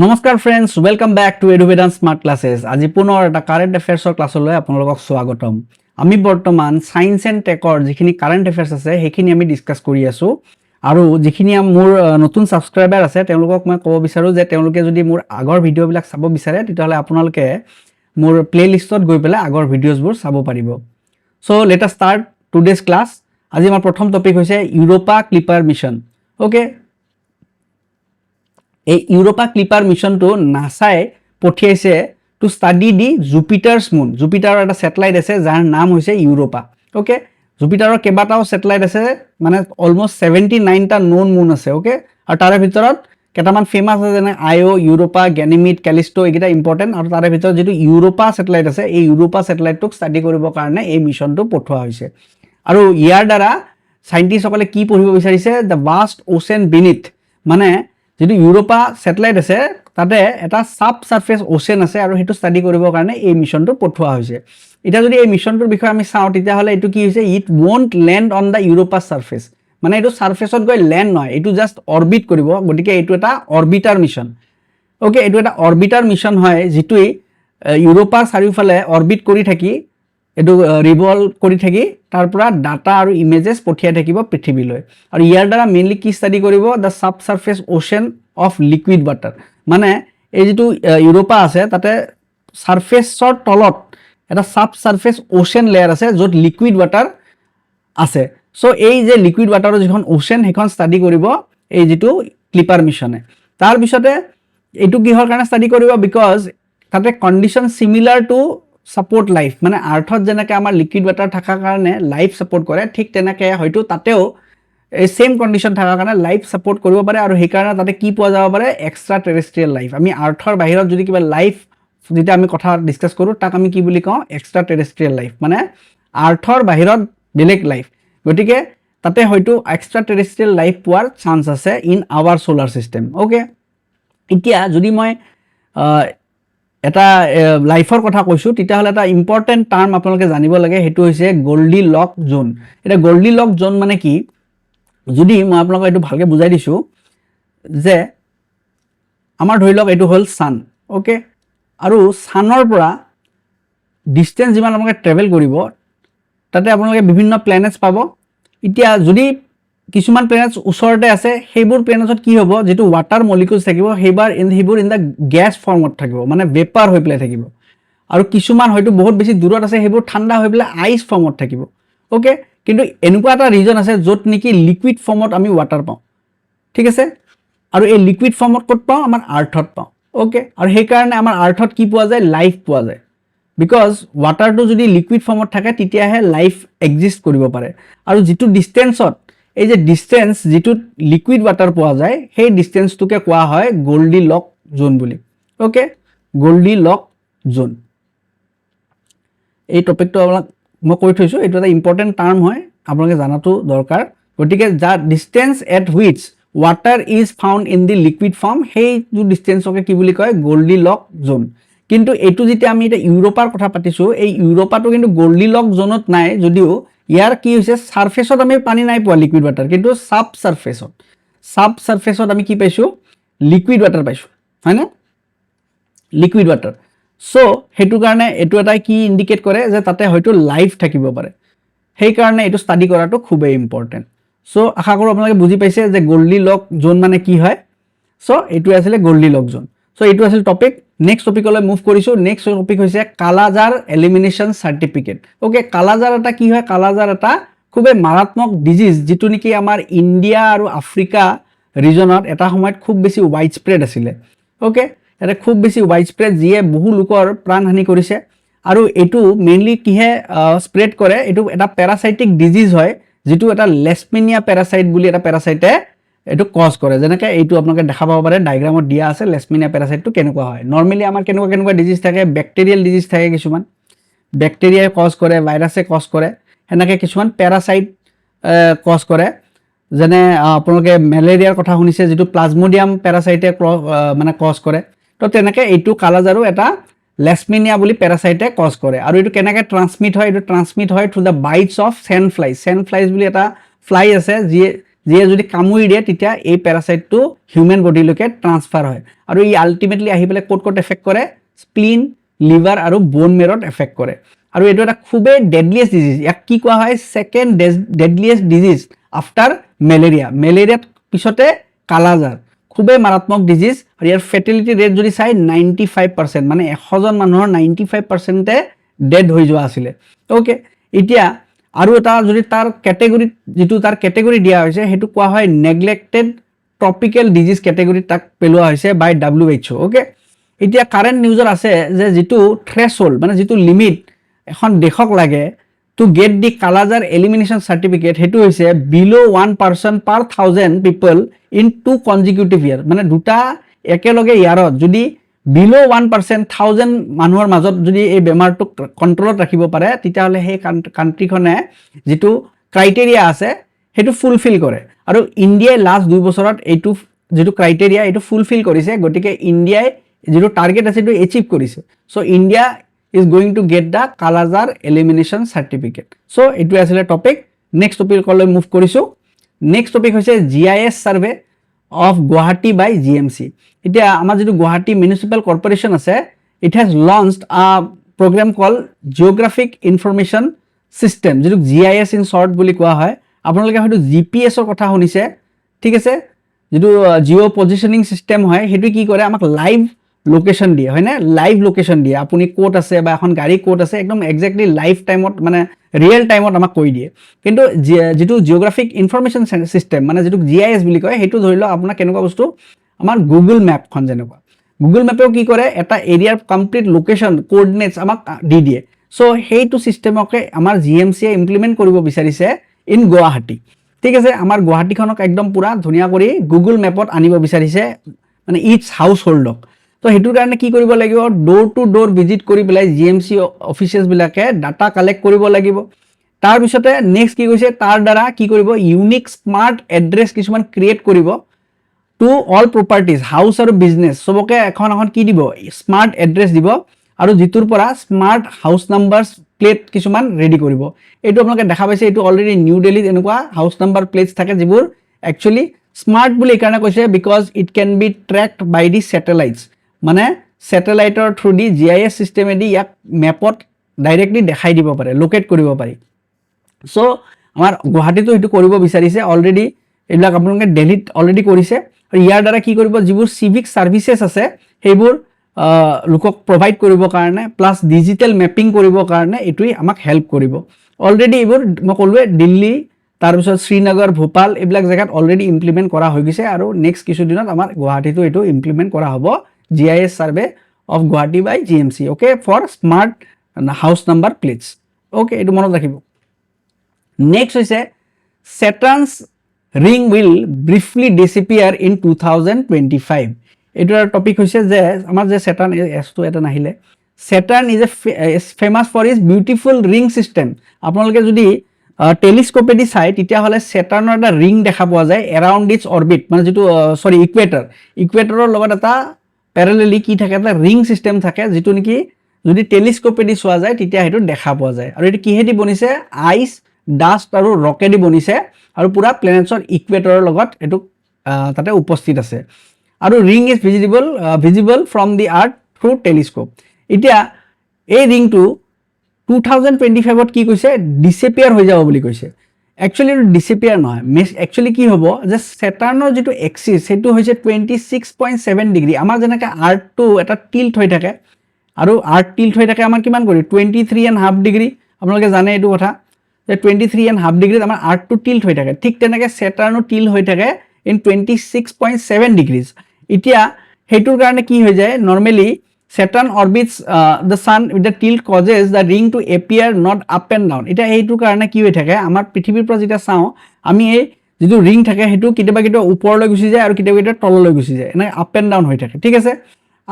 নমস্কাৰ friends, welcome back to Eduvedan smart classes. আজি পুনৰ এটা কাৰেণ্ট এফেয়াৰ্ছৰ ক্লাছলৈ আপোনালোকক স্বাগতম। আমি বৰ্তমান সায়েন্স এণ্ড টেকৰ যিখিনি কাৰেণ্ট এফেয়াৰ্ছ আছে সেইখিনি আমি ডিছকাছ কৰি আছোঁ। আৰু যিখিনি মোৰ নতুন ছাবস্ক্ৰাইবাৰ আছে তেওঁলোকক মই ক'ব বিচাৰোঁ যে তেওঁলোকে যদি মোৰ আগৰ ভিডিঅ'বিলাক চাব বিচাৰে তেতিয়াহ'লে আপোনালোকে মোৰ প্লে'লিষ্টত গৈ পেলাই আগৰ ভিডিঅ'ছবোৰ চাব পাৰিব। So' let us start today's class. আজি আমাৰ প্ৰথম টপিক হৈছে ইউৰোপা ক্লিপাৰ মিছন। অ'কে, এই ইউৰোপা ক্লিপাৰ মিছনটো নাছাই পঠিয়াইছে টু ষ্টাডি দি জুপিটাৰ্ছ মুন। জুপিটাৰৰ এটা ছেটেলাইট আছে যাৰ নাম হৈছে ইউৰোপা। অ'কে, জুপিটাৰৰ কেইবাটাও ছেটেলাইট আছে, মানে অলমষ্ট 79টা ন'ন মুন আছে। অ'কে, আৰু তাৰে ভিতৰত কেইটামান ফেমাছ আছে যেনে আইঅ, ইউৰোপা, গেনিমিড, কেলিষ্টো, এইকেইটা ইম্পৰ্টেণ্ট। আৰু তাৰে ভিতৰত যিটো ইউৰোপা ছেটেলাইট আছে, এই ইউৰোপা ছেটেলাইটটোক ষ্টাডি কৰিবৰ কাৰণে এই মিছনটো পঠোৱা হৈছে। আৰু ইয়াৰ দ্বাৰা চাইণ্টিষ্টসকলে কি পঢ়িব বিচাৰিছে? দ্য ভাষ্ট অ'চেন বিনিথ, মানে যিটো ইউৰোপা ছেটেলাইট আছে তাতে এটা ছাব ছাৰ্ফেচ অ'চেন আছে আৰু সেইটো ষ্টাডি কৰিবৰ কাৰণে এই মিছনটো পঠোৱা হৈছে। এতিয়া যদি এই মিছনটোৰ বিষয়ে আমি চাওঁ তেতিয়াহ'লে এইটো কি হৈছে? It want land on the Europa surface, মানে এইটো ছাৰ্ফেচত গৈ লেণ্ড নহয়, এইটো জাষ্ট অৰ্বিট কৰিব। গতিকে এইটো এটা অৰ্বিটাৰ মিছন। অ'কে, এইটো এটা অৰ্বিটাৰ মিছন হয় যিটোৱে ইউৰোপাৰ চাৰিওফালে অৰ্বিট কৰি থাকি এইটো ৰিভল্ভ কৰি থাকি তাৰ পৰা ডাটা আৰু ইমেজেছ পঠিয়াই থাকিব পৃথিৱীলৈ। আৰু ইয়াৰ দ্বাৰা মেইনলি কি ষ্টাডি কৰিব? The sub surface ocean of liquid water, মানে এই যিটো ইউৰোপা আছে তাতে ছাৰ্ফেচৰ তলত এটা ছাব ছাৰ্ফেচ অ'চেন লেয়াৰ আছে য'ত লিকুইড ৱাটাৰ আছে। চ' এই যে লিকুইড ৱাটাৰৰ যিখন অ'চেন সেইখন ষ্টাডি কৰিব এই যিটো ক্লিপাৰ মিছনে। তাৰপিছতে এইটো কিহৰ কাৰণে ষ্টাডি কৰিব? বিকজ তাতে condition similar to support life, মানে আৰ্থত যেনেকৈ আমাৰ লিকুইড ৱাটাৰ থকাৰ কাৰণে লাইফ ছাপৰ্ট কৰে, ঠিক তেনেকৈ হয়তো তাতেও এই ছেইম কণ্ডিশ্যন থকাৰ কাৰণে লাইফ ছাপৰ্ট কৰিব পাৰে। আৰু সেইকাৰণে তাতে কি পোৱা যাব পাৰে? Extra terrestrial life. আমি আৰ্থৰ বাহিৰত যদি কিবা লাইফ যেতিয়া আমি কথা ডিছকাছ কৰোঁ তাক আমি কি বুলি কওঁ? এক্সট্ৰা টেৰেষ্ট্ৰিয়েল লাইফ, মানে আৰ্থৰ বাহিৰত বেলেগ লাইফ। গতিকে তাতে হয়তো এক্সট্ৰা টেৰেষ্ট্ৰিয়েল লাইফ পোৱাৰ চান্স আছে in our solar system. Okay, এতিয়া যদি মই এটা লাইফৰ কথা কৈছোঁ তেতিয়াহ'লে এটা ইম্পৰ্টেণ্ট টাৰ্ম আপোনালোকে জানিব লাগে, সেইটো হৈছে গল্ডি লক জ'ন। এতিয়া গল্ডি লক জ'ন মানে কি? যদি মই আপোনালোকক এইটো ভালকৈ বুজাই দিছোঁ যে আমাৰ ধৰি লওক এইটো হ'ল ছান। অ'কে, আৰু ছানৰ পৰা ডিষ্টেঞ্চ যিমান আপোনালোকে ট্ৰেভেল কৰিব তাতে আপোনালোকে বিভিন্ন প্লেনেটছ পাব। এতিয়া যদি কিছুমান প্লেনেটছ ওচৰতে আছে, সেইবোৰ প্লেনেটছত কি হ'ব? যিটো ৱাটাৰ মলিকুলছ থাকিব সেইবোৰ ইন দ্য গেছ ফৰ্মত থাকিব, মানে ভেপাৰ হৈ পেলাই থাকিব। আৰু কিছুমান হয়তো বহুত বেছি দূৰত আছে, সেইবোৰ ঠাণ্ডা হৈ পেলাই আইচ ফৰ্মত থাকিব। অ'কে, কিন্তু এনেকুৱা এটা ৰিজন আছে য'ত নেকি লিকুইড ফৰ্মত আমি ৱাটাৰ পাওঁ। ঠিক আছে, আৰু এই লিকুইড ফৰ্মত ক'ত পাওঁ? আমাৰ আৰ্থত পাওঁ। অ'কে, আৰু সেইকাৰণে আমাৰ আৰ্থত কি পোৱা যায়? লাইফ পোৱা যায়। বিকজ ৱাটাৰটো যদি লিকুইড ফৰ্মত থাকে তেতিয়াহে লাইফ এক্সিষ্ট কৰিব পাৰে। আৰু যিটো ডিষ্টেঞ্চত, এই যে ডিষ্টেঞ্চ যিটোত লিকুইড ৱাটাৰ পোৱা যায় সেই ডিষ্টেঞ্চটোকে কোৱা হয় গল্ডি লক জ'ন বুলি। অ'কে, গল্ডি লক জ'ন। এই টপিকটো আপোনাক মই কৈ থৈছোঁ, এইটো এটা ইম্পৰ্টেণ্ট টাৰ্ম হয়, আপোনালোকে জনাটো দৰকাৰ। গতিকে যা distance at which water is found in the liquid form, সেইটো ডিষ্টেঞ্চকে কি বুলি কয়? গল্ডি লক জ'ন। কিন্তু এইটো যেতিয়া আমি এতিয়া ইউৰোপাৰ কথা পাতিছোঁ, এই ইউৰোপাটো কিন্তু গল্ডি লক জ'নত নাই, যদিও ইয়াৰ কি হৈছে? ছাৰ্ফেচত আমি পানী নাই পোৱা লিকুইড ৱাটাৰ, কিন্তু ছাব ছাৰ্ফেচত আমি কি পাইছোঁ? লিকুইড ৱাটাৰ পাইছোঁ, হয়নে? Liquid water. চ' সেইটো কাৰণে এইটো এটাই কি ইণ্ডিকেট কৰে? যে তাতে হয়তো লাইফ থাকিব পাৰে। সেইকাৰণে এইটো ষ্টাডি কৰাটো খুবেই ইম্পৰ্টেণ্ট। চ' আশা কৰোঁ আপোনালোকে বুজি পাইছে যে গল্ডি লক জ'ন মানে কি হয়। চ' এইটোৱে আছিলে গল্ডি লক জ'ন। চ' এইটো আছিল টপিক। নেক্সট টপিকলৈ মুভ কৰিছোঁ। নেক্সট টপিক হৈছে কালাজাৰ এলিমিনেশ্যন চাৰ্টিফিকেট। অ'কে, কালাজাৰ এটা কি হয়? কালাজাৰ এটা খুবেই মাৰাত্মক ডিজিজ, যিটো নেকি আমাৰ ইণ্ডিয়া আৰু আফ্ৰিকা ৰিজনত এটা সময়ত খুব বেছি ৱাইড স্প্ৰেড আছিলে। অ'কে, এটা খুব বেছি ৱাইড স্প্ৰেড, যিয়ে বহু লোকৰ প্ৰাণহানি কৰিছে। আৰু এইটো মেইনলি কিহে স্প্ৰেড কৰে? এইটো এটা পেৰাচাইটিক ডিজিজ হয়, যিটো এটা লেছমিনিয়া পেৰাচাইট বুলি এটা পেৰাচাইটে এইটো কজ কৰে। যেনেকৈ এইটো আপোনালোকে দেখা পাব পাৰে, ডায়েগ্ৰামত দিয়া আছে লেছমিনিয়া পেৰাচাইটটো কেনেকুৱা হয়। নৰ্মেলি আমাৰ কেনেকুৱা ডিজিজ থাকে? বেক্টেৰিয়েল ডিজিজ থাকে, কিছুমান বেক্টেৰিয়াই কজ কৰে, ভাইৰাছে কজ কৰে, সেনেকৈ কিছুমান পেৰাচাইট কজ কৰে। যেনে আপোনালোকে মেলেৰিয়াৰ কথা শুনিছে, যিটো প্লাজমোডিয়াম পেৰাচাইটে মানে কজ কৰে। তো তেনেকৈ এইটো কালাজাৰো এটা লেছমিনিয়া বুলি পেৰাচাইটে কজ কৰে। আৰু এইটো কেনেকৈ ট্ৰান্সমিট হয়? এইটো ট্ৰান্সমিট হয় through the bites of sand flies. Sand flies বুলি এটা ফ্লাই আছে, যিয়ে যদি কামুৰি দিয়ে তেতিয়া এই পেৰাচাইটটো হিউমেন বডিলৈকে ট্ৰান্সফাৰ হয় আৰু ই আল্টিমেটলি আহি পেলাই ক'ত এফেক্ট কৰে স্প্লিন লিভাৰ আৰু বোন মেৰত এফেক্ট কৰে আৰু এইটো এটা খুবেই ডেডলিয়েষ্ট ডিজিজ ইয়াক কি কোৱা হয় ছেকেণ্ড ডেডলিয়েষ্ট ডিজিজ আফটাৰ মেলেৰিয়াৰ পিছতে কালাজাৰ খুবেই মাৰাত্মক ডিজিজ আৰু ইয়াৰ ফেটেলিটি ৰেট যদি চাই 95% মানে 100জন মানুহৰ 95%এ ডেড হৈ যোৱা আছিলে ওকে এতিয়া আৰু এটা যদি তাৰ কেটেগৰি দিয়া হৈছে হেতু কোৱা হয় নেগলেক্টেড ট্ৰপিক্যাল ডিজিজ কেটেগৰি তাক পেলোৱা হৈছে বাই WHO ওকে এতিয়া কাৰেন্ট নিউজৰ আছে যে যেটো থ্ৰেশহোল্ড মানে যেটো লিমিট এখন দেশক লাগে to get the kala-azar elimination certificate হেতু হৈছে বিলো 1% পাৰ 1000 পিপল ইন 2 কনজিকিউটিভ ইয়াৰ মানে দুটা একেলগে ইয়াৰত যদি বিলো 1% 1000 মানুহৰ মাজত যদি এই বেমাৰটো কন্ট্ৰোলত ৰাখিব পাৰে তেতিয়াহলে সেই কান্ট্ৰিখনে যেটো ক্ৰাইটেৰিয়া আছে হেতু ফুলফিল কৰে আৰু ইন্ডিয়াই লাষ্ট 2 বছৰত এইটো যেটো ক্ৰাইটেৰিয়া এইটো ফুলফিল কৰিছে গটিকে ইন্ডিয়াই যেটো টাৰ্গেট আছে এটো এচিভ কৰিছে so India is going to get the Kalajar elimination certificate. So, it was a topic. Next topic we move korisu. Next topic is GIS survey of Guwahati by GMC. It is Guwahati Municipal Corporation. It has launched a program called Geographic Information System. GIS in short boli koa hoy. Apnaloke hoyto GPS or kotha hunise. Thik ase? Geo positioning system hoy. Hetu ki kore amak live location দিয়ে হয় না live location দিয়ে আপুনি code আছে বা এখন গাড়ী code আছে একদম এক্স্যাক্টলি লাইভ টাইমত মানে রিয়েল টাইমত আমাক কৈ দিয়ে কিন্তু যেটো জিওগ্ৰাফিক ইনফৰমেশন সিস্টেম মানে যেটো জিআইএস বুলি কয় হেতু ধৰিলো আপোনাৰ কেনেকুৱা বস্তু আমাৰ গুগল ম্যাপ খন যেনেকুৱা গুগল ম্যাপেও কি কৰে এটা এৰিয়াৰ কমপ্লিট লোকেশন কোঅৰ্ডিনেটস আমাক দি দিয়ে সো হেতু সিস্টেমকে আমাৰ জিএমসি ইমপ্লিমেন্ট কৰিব বিচাৰিছে ইন গুৱাহাটী ঠিক আছে আমাৰ গুৱাহাটীখনক একদম পুৰা ধুনিয়া কৰি গুগল ম্যাপত আনিব বিচাৰিছে মানে ইচ হাউস হোল্ডক তো হেতুৰ কাৰণে কি কৰিব লাগিব ডোৰ টু ডোৰ ভিজিট কৰি পেলাই জিএমসি অফিচেছ বিলাকে ডাটা কালেক্ট কৰিব লাগিব তাৰ পিছতে নেক্সট কি কৈছে তাৰ দ্বাৰা কি কৰিব ইউনিক স্মাৰ্ট এড্ৰেছ কিছুমান ক্ৰিয়েট কৰিব টু অল প্ৰপাৰ্টিজ হাউস আৰু বিজনেছ সবকে এখন কি দিব স্মাৰ্ট এড্ৰেছ দিব আৰু জিতুৰ পৰা স্মাৰ্ট হাউস নাম্বাৰছ প্লেট কিছুমান ৰেডি কৰিব এটো আপোনালোকে দেখা পাইছে এটো অলৰেডি নিউ দিল্লীত এনেকুৱা হাউস নাম্বাৰ প্লেটছ থাকে যিবোৰ একচুয়ালি স্মাৰ্ট বুলি কাৰণে কৈছে because it can be tracked by the satellites মানে স্যাটেলাইটৰ থ্ৰু দি জিআইএস সিস্টেমেদি ইয়াক ম্যাপত ডাইৰেক্টলি দেখাই দিব পাৰে লোকেট কৰিব পাৰি সো আমাৰ গুৱাহাটীটো এটো কৰিব বিচাৰিছে অলৰেডি এইবিলাক আপোনালোকে দিল্লীত অলৰেডি কৰিছে আৰু ইয়াৰ দ্বাৰা কি কৰিব যিবোৰ সিভিক সাৰ্ভিসেস আছে সেইবোৰ লোকক প্ৰভাইড কৰিব কাৰণে প্লাস ডিজিটাল ম্যাপিং কৰিব কাৰণে এটোই আমাক হেল্প কৰিব অলৰেডি এইবোৰ মই কলোৱে দিল্লী তাৰ পিছত শ্ৰীনগৰ ভোপাল এইবিলাক জায়গাত অলৰেডি ইমপ্লিমেন্ট কৰা হৈ গৈছে আৰু নেক্সট কিছু দিনত আমাৰ গুৱাহাটীটো এটো ইমপ্লিমেন্ট কৰা হ'ব GIS survey of Guwahati by GMC okay for smart house number plates okay etu monot rakhibo next hoise Saturn's ring will briefly disappear in 2025 etu topic hoise je amar je Saturn s to eta nahile Saturn is famous for its beautiful ring system apnaloke jodi telescope এদি চাই তেতিয়া হলে Saturnৰ এটা ring দেখা পোৱা যায় around its orbit মানে যেটো সৰি ইকুৱেটৰৰ লগত এটা প্যারালেলি কি থাকে এটা ring system থাকে যেটো নেকি যদি টেলিস্কোপ এদি চোৱা যায় তেতিয়া হেতু দেখা পোৱা যায় আৰু এটো কিহেদি বনিছে আইস ডাস্ট আৰু ৰকেদি বনিছে আৰু পুৰা প্লেনেটছৰ ইকুৱেটৰৰ লগত এটো তাতে উপস্থিত আছে আৰু ring is visible from the earth through telescope এতিয়া এই ringটো 2025 ত কি কৈছে ডিসএপিয়ার হৈ যাব বুলি কৈছে একচুয়ালি ডিসএপিয়ার নহয় একচুয়ালি কি হ'ব যে Saturnৰ যেটো এক্সিস সেটো হৈছে 26.7 ডিগ্ৰী আমাৰ যেনেকা আৰ্থটো এটা টিল্ট হৈ থাকে আৰু আৰ্থ টিল্ট হৈ থাকে আমাৰ কিমান কৰি 23.5 ডিগ্ৰী আপোনালোকে জানে এটো কথা যে 23.5 ডিগ্ৰীত আমাৰ আৰ্থটো টিল্ট হৈ থাকে ঠিক তেনেকে Saturnৰ টিল্ট হৈ থাকে ইন 26.7 ডিগ্ৰীজ এতিয়া হেতুৰ কাৰণে কি হৈ যায় normally Saturn orbits the sun with the tilt causes the ring to appear not up and down এটা এইটোৰ কাৰণে কি হৈ থাকে আমাৰ পৃথিৱীৰ পৰা যেটা চাও আমি এই যেটো ring থাকে হেতু কিতেবা ওপৰলৈ গুচি যায় আৰু কিতেবা তললৈ গুচি যায় এনে আপ এন্ড ডাউন হৈ থাকে ঠিক আছে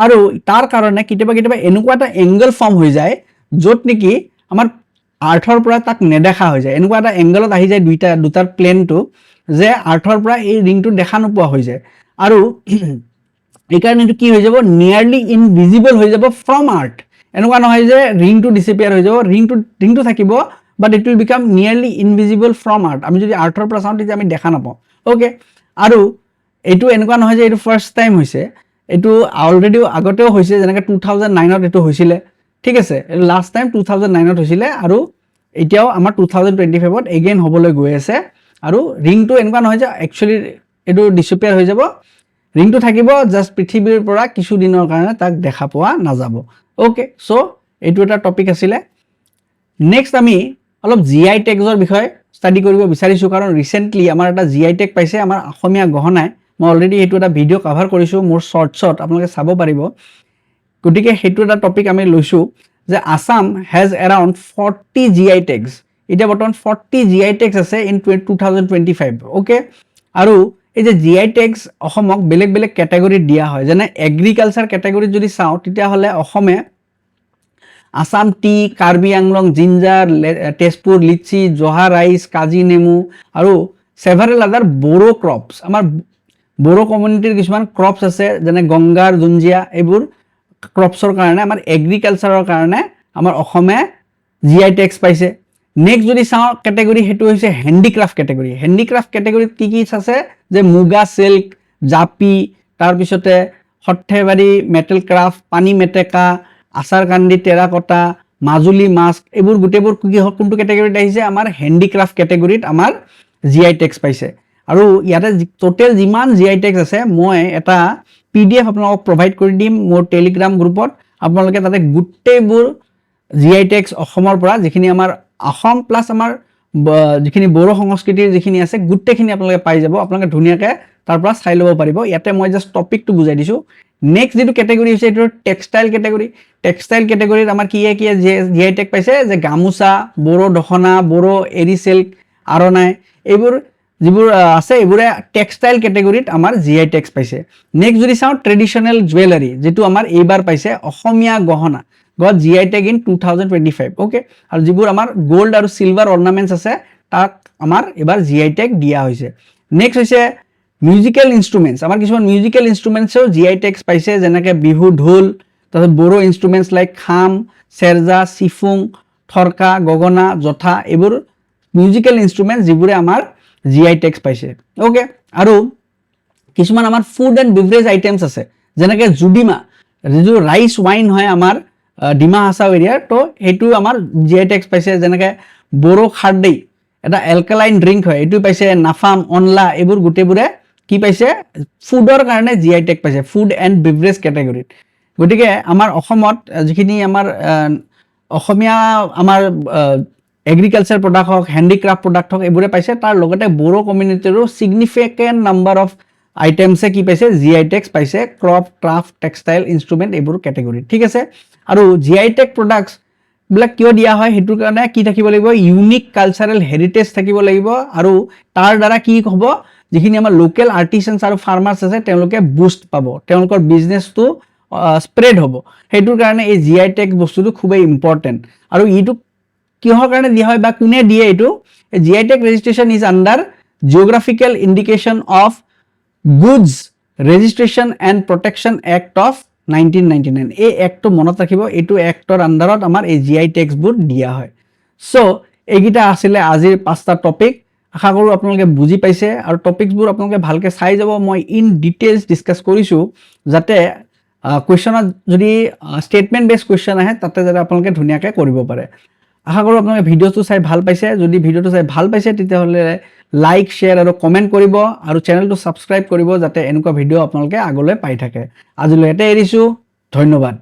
আৰু তাৰ কাৰণে কিতেবা এনেকুৱা এটা এংগল ফৰ্ম হৈ যায় যত নেকি আমাৰ আৰ্থৰ পৰা তাক নেদেখা হৈ যায় এনেকুৱা এটা এংগলত আহি যায় দুটাৰ প্লেনটো যে আৰ্থৰ পৰা এই ringটো দেখা নোপোৱা হৈ যায় আৰু একাৰণে এটো কি হৈ যাব নিয়াৰলি ইনভিজিবল হৈ যাব ফ্ৰম আৰ্থ এনেকুৱা নহয় যে ringটো ডিসএপিয়াৰ হৈ যাব ringটো থাকিব but it will become nearly invisible from earth আমি যদি আৰ্থৰ পৰা চাও তেতিয়া আমি দেখা নাপাও ওকে আৰু এইটো এনেকুৱা নহয় যে এইটো ফাৰ্ষ্ট টাইম হৈছে, এইটো অলৰেডি আগতেও হৈছে, যেনেকৈ 2009ত এইটো হৈছিলে, ঠিক আছে, এইটো লাষ্ট টাইম 2009ত হৈছিলে আৰু এতিয়াও আমাৰ 2025ত এগেইন হ'বলৈ গৈ আছে। আৰু ৰিংটো এনেকুৱা নহয় যে একচুৱেলি এইটো ডিছপিয়াৰ হৈ যাব, ৰিংটো থাকিব, জাষ্ট পৃথিৱীৰ পৰা কিছুদিনৰ কাৰণে তাক দেখা পোৱা নাযাব। অ'কে, চ' এইটো এটা টপিক আছিলে। নেক্সট আমি অলপ GI টেগৰ বিষয়ে ষ্টাডি কৰিব বিচাৰিছোঁ, কাৰণ ৰিচেণ্টলি আমাৰ এটা GI টেগ পাইছে আমাৰ অসমীয়া গহনাই। মই অলৰেডি এইটো এটা ভিডিঅ' কভাৰ কৰিছোঁ মোৰ শ্বৰ্টছত, আপোনালোকে চাব পাৰিব। গতিকে সেইটো এটা টপিক আমি লৈছোঁ যে আছাম হেজ এৰাউণ্ড 40 GI টেগছ। এতিয়া বৰ্তমান 40 GI টেগছ আছে ইন 2025। অ'কে, আৰু এই যে GI টেগছ অসমক বেলেগ বেলেগ কেটেগৰীত দিয়া হয়, যেনে এগ্ৰিকালচাৰ কেটেগৰীত যদি চাওঁ তেতিয়াহ'লে অসমে আসাম টি, কাৰ্বি আংলং জিঞ্জাৰ, তেজপুৰ লিচি, জহা ৰাইচ, কাজি নেমু আৰু সেভাৰেল আদাৰ বড়ো ক্ৰপছ। আমাৰ বড়ো কমিউনিটিৰ কিছুমান ক্ৰপছ আছে, যেনে গংগাৰ জুঞ্জিয়া, এইবোৰ ক্ৰপছৰ কাৰণে আমাৰ এগ্ৰিকালচাৰৰ কাৰণে আমাৰ অসমে GI টেগছ পাইছে। নেক্সট যদি চাওঁ কেটেগৰী, সেইটো হৈছে হেণ্ডিক্ৰাফ্ট কেটেগৰী। হেণ্ডিক্ৰাফ্ট কেটেগৰীত কি কি আছে যে মুগা চিল্ক, জাপি, তাৰপিছতে সৰ্থেবাৰী মেটেল ক্ৰাফ্ট, পানী মেটেকা, আচাৰ কান্দি, টেৰাকটা, মাজুলী মাস্ক, এইবোৰ গোটেইবোৰ কি কোনটো কেটেগৰীত আহিছে, আমাৰ হেণ্ডিক্ৰাফ্ট কেটেগৰীত আমাৰ GI টেগছ পাইছে। আৰু ইয়াতে টোটেল যিমান GI টেগছ আছে মই এটা PDF আপোনালোকক প্ৰভাইড কৰি দিম মোৰ টেলিগ্ৰাম গ্ৰুপত। আপোনালোকে তাতে গোটেইবোৰ GI টেগছ অসমৰ পৰা, যিখিনি আমাৰ অসম প্লাছ আমাৰ যিখিনি বড়ো সংস্কৃতিৰ যিখিনি আছে গোটেইখিনি আপোনালোকে পাই যাব। আপোনালোকে ধুনীয়াকৈ তাৰ পৰা চাই ল'ব পাৰিব। ইয়াতে মই জাষ্ট টপিকটো বুজাই দিছোঁ। নেক্সট যিটো কেটেগৰী হৈছে এইটো টেক্সটাইল কেটেগৰী। টেক্সটাইল কেটেগৰীত আমাৰ কি GI টেগ পাইছে যে গামোচা, বড়ো দখনা, বড়ো এৰী চিল্ক, আৰণাই, এইবোৰ যিবোৰ আছে এইবোৰে টেক্সটাইল কেটেগৰীত আমাৰ GI টেগছ পাইছে। নেক্সট যদি চাওঁ ট্ৰেডিশ্যনেল জুৱেলাৰী, যিটো আমাৰ এইবাৰ পাইছে অসমীয়া গহনা, gut GI tag in 2025। Okay, আৰু যিবোৰ আমাৰ গ'ল্ড আৰু চিলভাৰ অৰ্নামেণ্টছ আছে তাক আমাৰ এইবাৰ GI টেগ দিয়া হৈছে। নেক্সট হৈছে মিউজিকেল ইনষ্ট্ৰুমেণ্টছ। আমাৰ কিছুমান মিউজিকেল ইনষ্ট্ৰুমেণ্টছেও GI টেগছ পাইছে, যেনেকৈ বিহু ঢোল, তাৰপিছত বড়ো ইনষ্ট্ৰুমেণ্টছ লাইক খাম, চেৰজা, চিফুং, থৰকা, গগনা, জথা, এইবোৰ মিউজিকেল ইনষ্ট্ৰুমেণ্টছ যিবোৰে আমাৰ GI টেগছ পাইছে। অ'কে, আৰু কিছুমান আমাৰ ফুড এণ্ড বিভৰেজ আইটেমছ আছে, যেনেকৈ জুডিমা, যিটো ৰাইচ ৱাইন হয় আমাৰ ডিমা হাছাও এৰিয়াৰ, তো সেইটো আমাৰ GI টেগছ পাইছে। যেনেকৈ বড়ো খাৰদেই, এটা এলকালাইন ড্ৰিংক হয়, এইটো পাইছে। নাফাম, অনলা, এইবোৰ গোটেইবোৰে কি পাইছে, ফুডৰ কাৰণে GI টেগ পাইছে, ফুড এণ্ড বিভৰেজ কেটেগৰীত। গতিকে আমাৰ অসমত যিখিনি আমাৰ অসমীয়া আমাৰ এগ্ৰিকালচাৰ প্ৰডাক্ট হওক, হেণ্ডিক্ৰাফ্ট প্ৰডাক্ট হওক, এইবোৰে পাইছে। তাৰ লগতে বড়ো কমিউনিটিৰো ছিগনিফিকেণ্ট নাম্বাৰ অফ আইটেমছে কি পাইছে, GI টেগছ পাইছে, ক্ৰপ, ক্ৰাফ্ট, টেক্সটাইল, ইনষ্ট্ৰুমেণ্ট, এইবোৰ কেটেগৰীত। ঠিক আছে, আৰু GI টেগ প্ৰডাক্টছবিলাক কিয় দিয়া হয়, সেইটোৰ কাৰণে কি থাকিব লাগিব, ইউনিক কালচাৰেল হেৰিটেজ থাকিব লাগিব। আৰু তাৰ দ্বাৰা কি হ'ব, যিখিনি আমাৰ লোকেল আৰ্টিচানছ আৰু ফাৰ্মাৰ্ছ আছে তেওঁলোকে বুষ্ট পাব, তেওঁলোকৰ বিজনেছটো স্প্ৰেড হ'ব। সেইটোৰ কাৰণে এই GI টেগ বস্তুটো খুবেই ইম্পৰ্টেণ্ট। আৰু এইটো কিহৰ কাৰণে দিয়া হয় বা কোনে দিয়ে, এইটো GI tag registration is under geographical indication of goods registration and protection act of 1999। এই এক্টটো মনত ৰাখিব, এইটো এক্টৰ আণ্ডাৰত আমাৰ এই GI টেগছবোৰ দিয়া হয়। চ' এইকেইটা আছিলে আজিৰ 5টা টপিক। আশা কৰোঁ আপোনালোকে বুজি পাইছে, আৰু টপিকছবোৰ আপোনালোকে ভালকৈ চাই যাব। মই ইন ডিটেইলছ ডিছকাছ কৰিছোঁ, যাতে কুৱেশ্যনত যদি ষ্টেটমেণ্ট বেছ কুৱেশ্যন আহে তাতে যাতে আপোনালোকে ধুনীয়াকৈ কৰিব পাৰে। আশা কৰোঁ আপোনালোকে ভিডিঅ'টো চাই ভাল পাইছে। যদি ভিডিঅ'টো চাই ভাল পাইছে তেতিয়াহ'লে লাইক, শ্বেয়াৰ আৰু কমেণ্ট কৰিব, আৰু চেনেলটো ছাবস্ক্ৰাইব কৰিব, যাতে এনেকুৱা ভিডিঅ' আপোনালোকে আগলৈ পাই থাকে। আজিলৈ ইয়াতে এৰিছোঁ, ধন্যবাদ।